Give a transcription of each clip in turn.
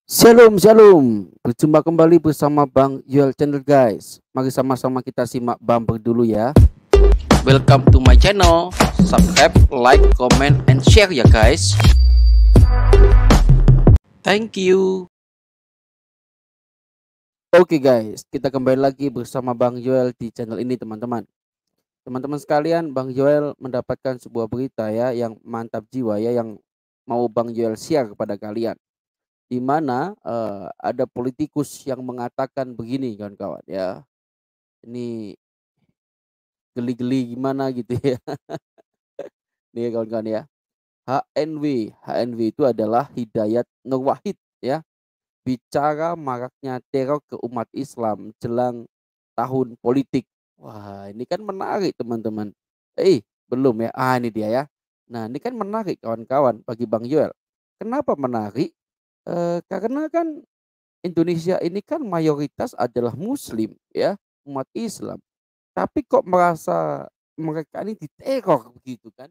Shalom, shalom. Berjumpa kembali bersama Bang Yuel Channel, guys. Mari sama-sama kita simak bumper dulu ya. Welcome to my channel. Subscribe, like, comment, and share ya guys. Thank you. Oke guys, kita kembali lagi bersama Bang Yuel di channel ini teman-teman. Teman-teman sekalian, Bang Yuel mendapatkan sebuah berita ya yang mantap jiwa ya, yang mau Bang Yuel share kepada kalian. Di mana ada politikus yang mengatakan begini kawan-kawan ya. Ini geli-geli gimana gitu ya. Nih kawan-kawan ya. HNW itu adalah Hidayat Nur Wahid ya. Bicara maraknya teror ke umat Islam jelang tahun politik. Wah, ini kan menarik teman-teman. Belum ya. Ini dia ya. Nah, ini kan menarik kawan-kawan bagi Bang Yoel. Kenapa menarik? Karena kan Indonesia ini kan mayoritas adalah Muslim ya, umat Islam. Tapi kok merasa mereka ini diteror begitu kan?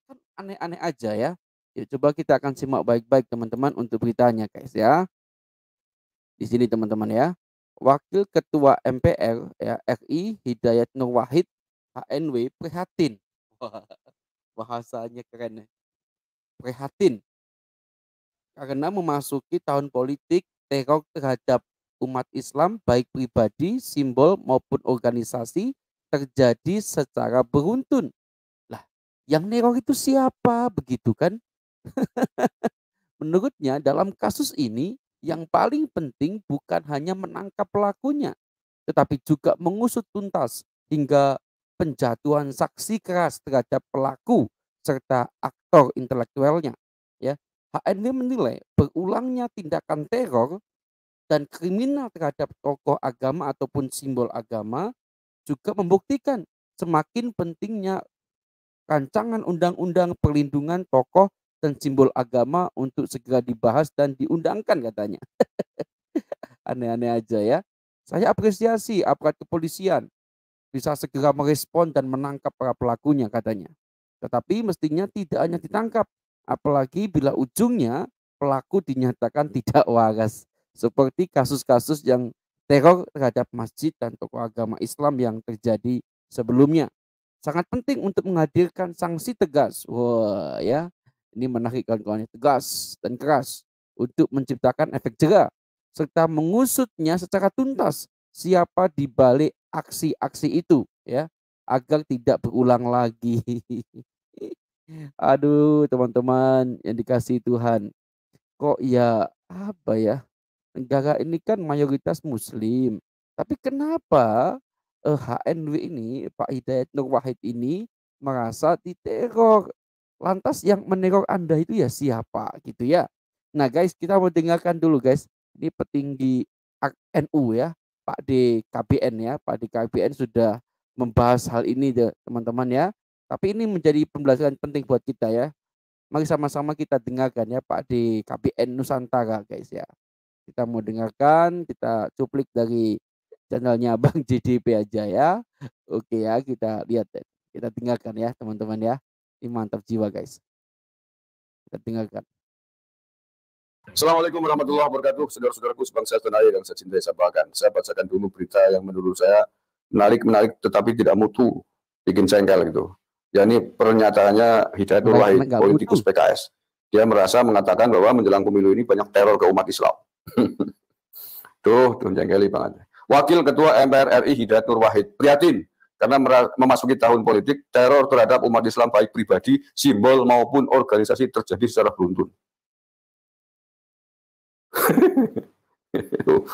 Kan aneh-aneh aja ya. Yuk coba kita akan simak baik-baik teman-teman untuk beritanya guys ya. Di sini teman-teman ya. Wakil Ketua MPR ya, RI Hidayat Nur Wahid HNW prihatin. Wah, bahasanya keren ya. Prihatin karena memasuki tahun politik, teror terhadap umat Islam baik pribadi, simbol maupun organisasi terjadi secara beruntun. Lah, yang neror itu siapa begitu kan? Menurutnya dalam kasus ini yang paling penting bukan hanya menangkap pelakunya, tetapi juga mengusut tuntas hingga penjatuhan saksi keras terhadap pelaku serta aktor intelektualnya. Ya, HNW menilai berulangnya tindakan teror dan kriminal terhadap tokoh agama ataupun simbol agama juga membuktikan semakin pentingnya rancangan undang-undang perlindungan tokoh dan simbol agama untuk segera dibahas dan diundangkan katanya. Aneh-aneh aja ya. Saya apresiasi aparat kepolisian bisa segera merespon dan menangkap para pelakunya katanya. Tetapi mestinya tidak hanya ditangkap, apalagi bila ujungnya pelaku dinyatakan tidak waras. Seperti kasus-kasus yang teror terhadap masjid dan tokoh agama Islam yang terjadi sebelumnya. Sangat penting untuk menghadirkan sanksi tegas. Wah ya, ini menarik kawan-kawan, tegas dan keras untuk menciptakan efek jera serta mengusutnya secara tuntas siapa di balik aksi-aksi itu ya, agar tidak berulang lagi. Aduh teman-teman yang dikasih Tuhan, kok ya apa ya, negara ini kan mayoritas Muslim, tapi kenapa HNW ini, Pak Hidayat Nur Wahid ini merasa diteror? Lantas yang meneror Anda itu ya siapa gitu ya? Nah guys, kita mau dengarkan dulu guys. Ini petinggi NU ya, Pak D KBN ya. Pak D KBN sudah membahas hal ini teman-teman ya. Tapi ini menjadi pembelajaran penting buat kita ya. Mari sama-sama kita dengarkan ya Pak D KBN Nusantara guys ya. Kita mau dengarkan, kita cuplik dari channelnya Bang JDP aja ya. Oke ya, kita lihat deh. Kita dengarkan ya teman-teman ya. Ini mantap jiwa guys. Kita dengarkan. Assalamualaikum warahmatullahi wabarakatuh, saudara-saudaraku sebangsa setanah air yang saya cintai, saya banggakan. Saya bacakan dulu berita yang menurut saya menarik tetapi tidak mutu, bikin jengkel gitu. Ya ini pernyataannya Hidayat Nur Wahid, politikus PKS. Dia merasa mengatakan bahwa menjelang pemilu ini banyak teror ke umat Islam. Tuh jengkeli banget. Wakil Ketua MPR RI Hidayat Nur Wahid prihatin karena memasuki tahun politik, teror terhadap umat Islam baik pribadi, simbol maupun organisasi terjadi secara beruntun.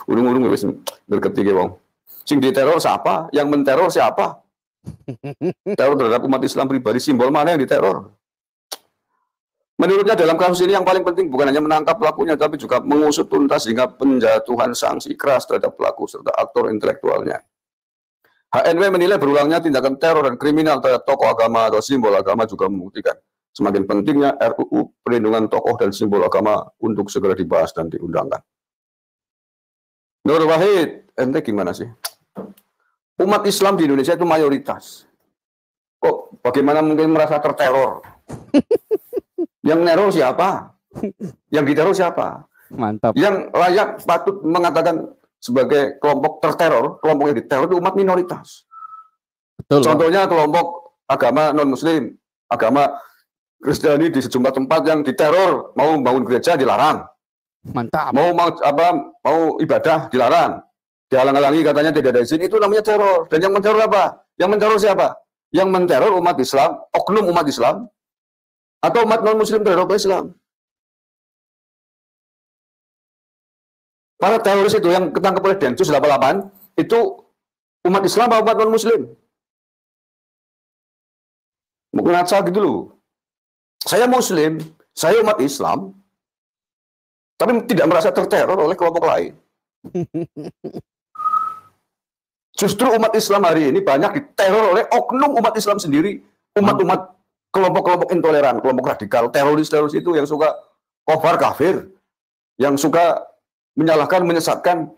Urung-urung wis berketiga wong. Sing diteror siapa? Yang menteror siapa? Teror terhadap umat Islam pribadi, simbol mana yang diteror? Menurutnya dalam kasus ini yang paling penting bukan hanya menangkap pelakunya, tapi juga mengusut tuntas hingga penjatuhan sanksi keras terhadap pelaku serta aktor intelektualnya. HNW menilai berulangnya tindakan teror dan kriminal terhadap tokoh agama atau simbol agama juga membuktikan semakin pentingnya RUU perlindungan tokoh dan simbol agama untuk segera dibahas dan diundangkan. Nur Wahid, ente gimana sih? Umat Islam di Indonesia itu mayoritas. Kok bagaimana mungkin merasa terteror? Yang neror siapa? Yang diteror siapa? Mantap. Yang layak patut mengatakan sebagai kelompok terteror, kelompok yang diteror itu umat minoritas. Betul, Bang. Contohnya kelompok agama non-muslim, agama Kristiani di sejumlah tempat yang diteror, mau bangun gereja dilarang, Mantap. mau ibadah dilarang, dihalang-halangi katanya tidak ada izin, itu namanya teror. Dan yang menteror apa? Yang menteror siapa? Yang menteror umat Islam, oknum umat Islam, atau umat non-muslim terhadap Islam. Para teroris itu yang ketangkep oleh Densus 88 itu umat Islam atau umat non-muslim? Mungkin ngaca gitu loh. Saya muslim, saya umat Islam, tapi tidak merasa terteror oleh kelompok lain. Justru umat Islam hari ini banyak diteror oleh oknum umat Islam sendiri, umat-umat kelompok-kelompok intoleran, kelompok radikal, teroris-teroris itu yang suka kafir kafir, yang suka menyalahkan, menyesatkan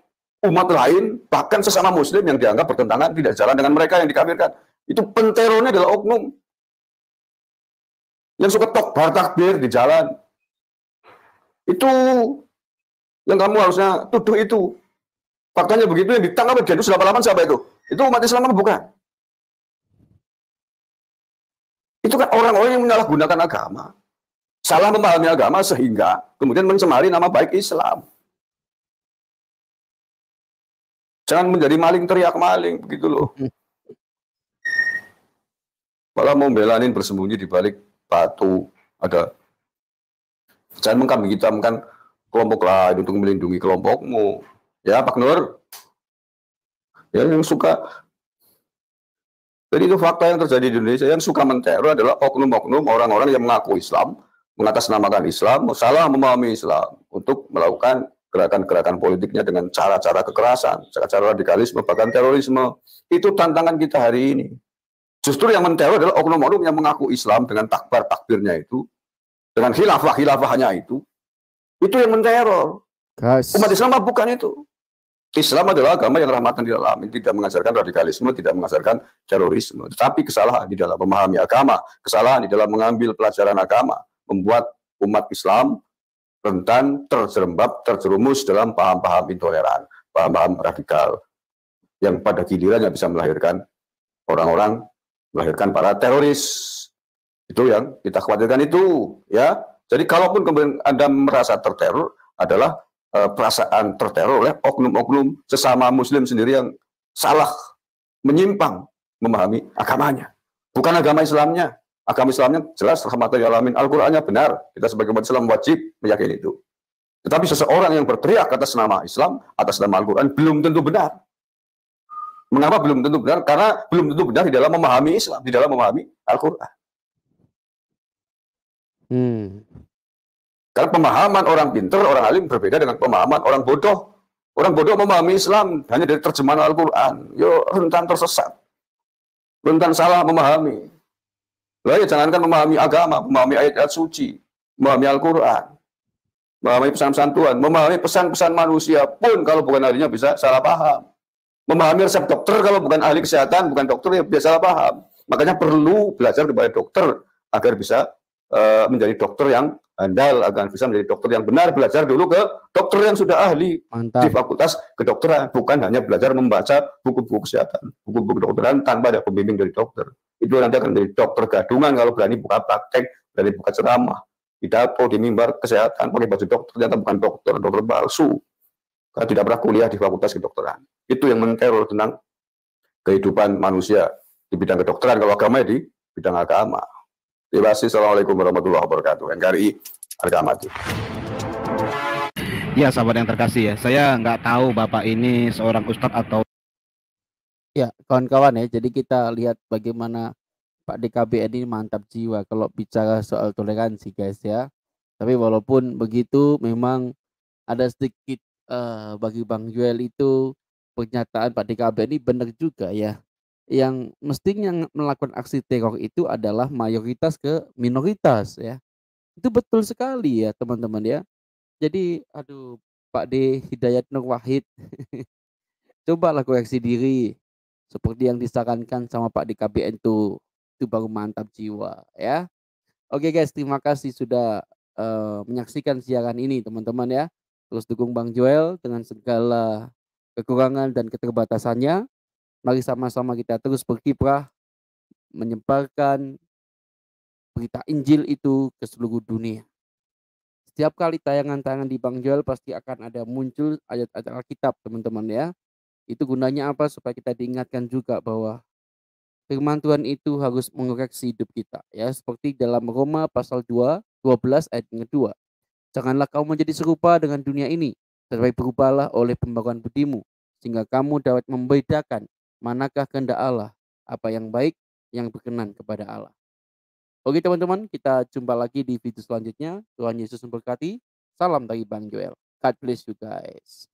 umat lain, bahkan sesama muslim yang dianggap bertentangan, tidak jalan dengan mereka yang dikafirkan. Itu penterornya adalah oknum yang suka takbar takbir di jalan. Itu yang kamu harusnya tuduh itu. Faktanya begitu, yang ditangkap Densus 88 siapa itu? Itu umat Islam apa bukan? Itu kan orang-orang yang menyalahgunakan agama. Salah memahami agama sehingga kemudian mencemari nama baik Islam. Jangan menjadi maling teriak maling, begitu loh. Malah mau belanin bersembunyi di balik batu. Ada. Jangan mengkambing hitamkan kelompok lain untuk melindungi kelompokmu. Ya, Pak Nur. Ya, yang suka. Jadi itu fakta yang terjadi di Indonesia. Yang suka menteror adalah oknum-oknum orang-orang yang mengaku Islam, mengatasnamakan Islam, salah memahami Islam untuk melakukan gerakan-gerakan politiknya dengan cara-cara kekerasan, cara-cara radikalisme, bahkan terorisme. Itu tantangan kita hari ini. Justru yang menteror adalah oknum-oknum yang mengaku Islam dengan takbir-takbirnya itu, dengan khilafah-khilafahnya itu yang menteror. Umat Islam bukan itu. Islam adalah agama yang rahmatan lil alamin, tidak mengajarkan radikalisme, tidak mengajarkan terorisme. Tetapi kesalahan di dalam memahami agama, kesalahan di dalam mengambil pelajaran agama, membuat umat Islam rentan terjerembab, terjerumus dalam paham-paham intoleran, paham-paham radikal, yang pada gilirannya bisa melahirkan orang-orang, melahirkan para teroris. Itu yang kita khawatirkan itu, ya. Jadi kalaupun kemudian Anda merasa terteror, adalah perasaan terteror oleh oknum-oknum sesama muslim sendiri yang salah, menyimpang memahami agamanya. Bukan agama Islamnya. Agama Islamnya jelas rahmatan lil alamin. Al-Qur'annya benar. Kita sebagai umat Islam wajib meyakini itu. Tetapi seseorang yang berteriak atas nama Islam, atas nama Al-Qur'an belum tentu benar. Mengapa belum tentu benar? Karena belum tentu benar di dalam memahami Islam, di dalam memahami Al-Qur'an. Karena pemahaman orang pintar, orang alim berbeda dengan pemahaman orang bodoh. Orang bodoh memahami Islam hanya dari terjemahan Al-Quran. Yo, rentan tersesat. Rentan salah memahami. Lah ya jangankan memahami agama, memahami ayat-ayat suci, memahami Al-Quran, memahami pesan-pesan Tuhan, memahami pesan-pesan manusia pun kalau bukan ahlinya bisa salah paham. Memahami resep dokter kalau bukan ahli kesehatan, bukan dokter ya bisa salah paham. Makanya perlu belajar kepada dokter agar bisa menjadi dokter yang handal, agar bisa menjadi dokter yang benar. Belajar dulu ke dokter yang sudah ahli. Mantap. Di fakultas kedokteran, bukan hanya belajar membaca buku-buku kesehatan, buku-buku kedokteran tanpa ada pembimbing dari dokter. Itu nanti akan menjadi dokter gadungan kalau berani buka praktek, berani buka ceramah, pidato di mimbar kesehatan pakai baju dokter, ternyata bukan dokter, dokter palsu. Karena tidak pernah kuliah di fakultas kedokteran. Itu yang menteror tentang kehidupan manusia di bidang kedokteran. Kalau agama di bidang agama. Terima kasih. Assalamualaikum warahmatullahi wabarakatuh. NKRI harga mati. Ya, sahabat yang terkasih ya. Saya nggak tahu Bapak ini seorang ustadz atau... Ya, kawan-kawan ya. Jadi kita lihat bagaimana Pak DKBN ini mantap jiwa kalau bicara soal toleransi guys ya. Tapi walaupun begitu memang ada sedikit bagi Bang Joel itu pernyataan Pak DKBN ini benar juga ya. Yang mestinya melakukan aksi teror itu adalah mayoritas ke minoritas ya. Itu betul sekali ya teman-teman ya. Jadi aduh Pak D Hidayat Nur Wahid cobalah koreksi diri seperti yang disarankan sama Pak DKBN itu baru mantap jiwa ya. Oke guys, terima kasih sudah menyaksikan siaran ini teman-teman ya. Terus dukung Bang Joel dengan segala kekurangan dan keterbatasannya. Mari sama-sama kita terus berkiprah menyebarkan berita Injil itu ke seluruh dunia. Setiap kali tayangan-tayangan di Bang Joel pasti akan ada muncul ayat-ayat Alkitab, teman-teman ya. Itu gunanya apa? Supaya kita diingatkan juga bahwa firman Tuhan itu harus mengoreksi hidup kita ya, seperti dalam Roma pasal 12 ayat yang kedua. Janganlah kamu menjadi serupa dengan dunia ini, tetapi berubahlah oleh pembaruan budimu, sehingga kamu dapat membedakan manakah kehendak Allah, apa yang baik, yang berkenan kepada Allah. Oke teman-teman, kita jumpa lagi di video selanjutnya. Tuhan Yesus memberkati. Salam dari Bang Joel. God bless you guys.